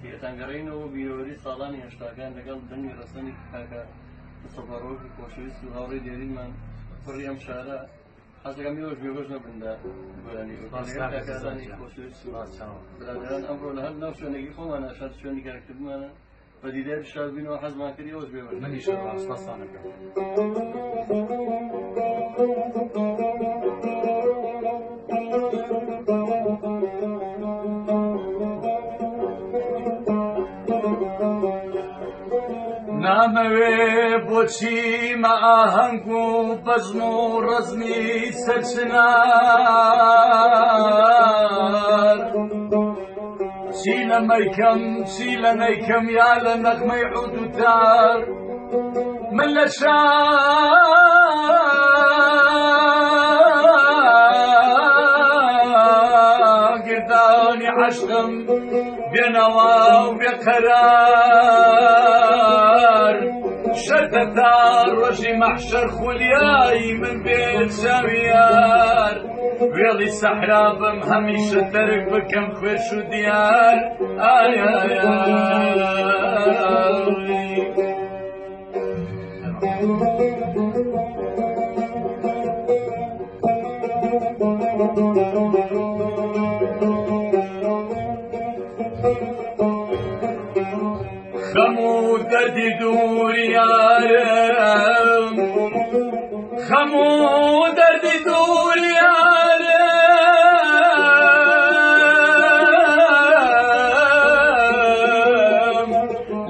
تێتانگەڕێنەوە بیرۆری ساڵانی هێشتاکان لەگەڵ دەنگی ڕەسەنی کاکە سەفەڕۆکی خۆشەویست و هاوڕێی دێریمان پڕی ئەم شارە حەزەکەم ئێوەش بێگۆش نەبندا گۆرانی کاکەزانی خۆشەویست و برادران ئەمڕۆ لە هەر ناو شوێنێکی خۆمانە شار شوێنی کارکردمانە بە دیدار شار بینەوە حەزمان کردی ئەوەش بێ منیش ڕاستەسانەکەم نامەوێ بۆچی مە ئاهەنگ و بەزم و ڕەزمی سەرچنار چی لە مەیکەم چی لە نەیکەم یا لە نەغمەی عود و تار من لە گردانی عەشقم بێنەوا و بێقەرار شەرتە تا ڕۆژی مەحشەر خولیایی من بێت شەویار وێڵی سەحرا بم هەمیشە تەرک بکەم خوێش و دیار ئای ئای خەم و دەردی دووریارم خەم و دەردی دووریارم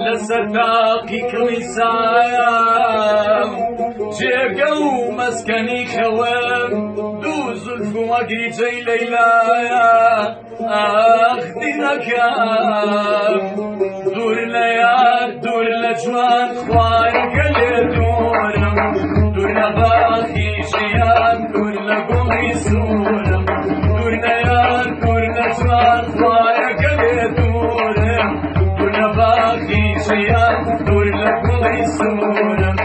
لەسەر تاقی کڵیسایم جێگە و مەسکەنی خەوەم دوو زولف و وەگریجەی لەیلایە ئاخ دینەکەم دوور لە یار دوور لە جوان خوارەکە لێ دوورم دوور لە باخی ژیان دوور لە گوڵی سوورم دوور لە یار دوور لە جوان خوارەکە لێ دوورم دوور لە باخی ژیان دوور لە گوڵی سوورم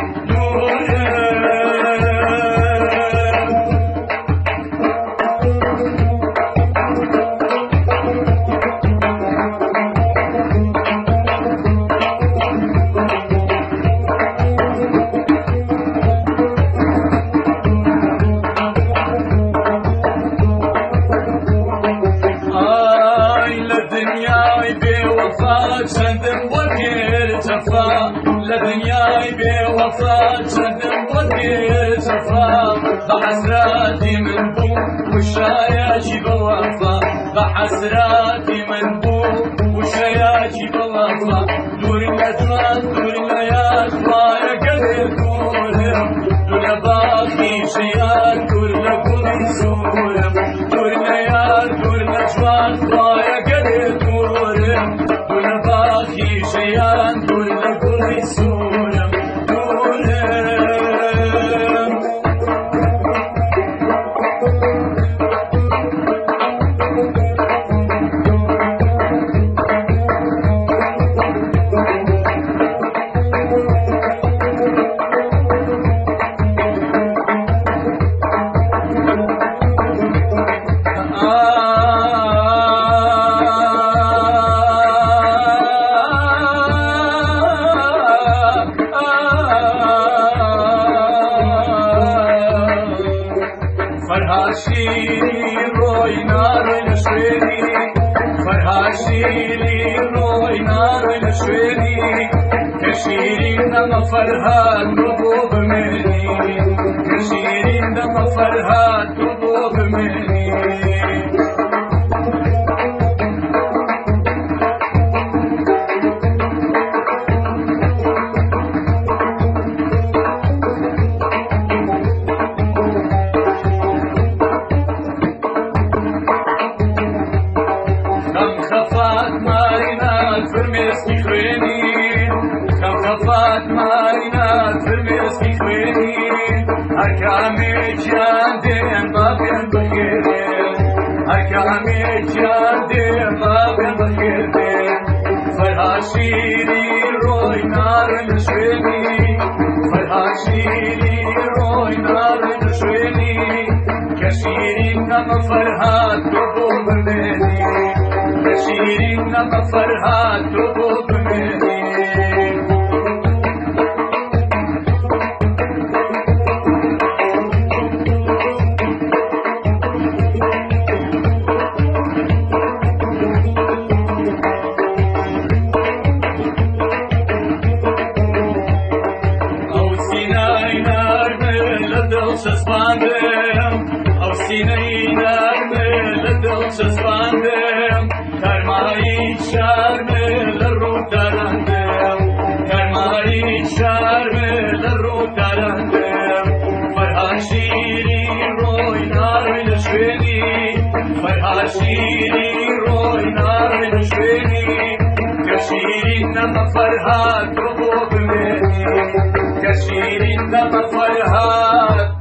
لدنياي بوفا جدم ودير جفا بحسراتي من بو وشاياجي بوفا بحسراتي من بو وشاياجي بوفا دور الأجوان دور الليال خوايا قدر دورهم دور باقي شيان دور لكل سورم دور الليال دور الأجوان خوايا قدر دورهم دور باقي شيان دور لكل سورم دورهم فرهاد ربوب مني كشيرين دم فرهاد ربوب مني كم خفات مارينات فرميسكي خويني كم خفات مارينات فرميسكي خويني هركامي جان دين ما بين بخير هركامي جان دين ما بين بخير فرهاشيلي روي نار نشويني فرهاشيلي روي نار نشويني كشيرين نم فرهاد ربوب مني شیرین نما فرهاد تو ببینی او سینه نرمه لدل چسباندم کرمایی شرمه لرو درندم کرمایی شرمه لرو درندم فرها شیری روی ناروی نشوینی فرها شیری روی ناروی نشوینی کشیرین نما فرها تو ببینی کشیرین نما فرها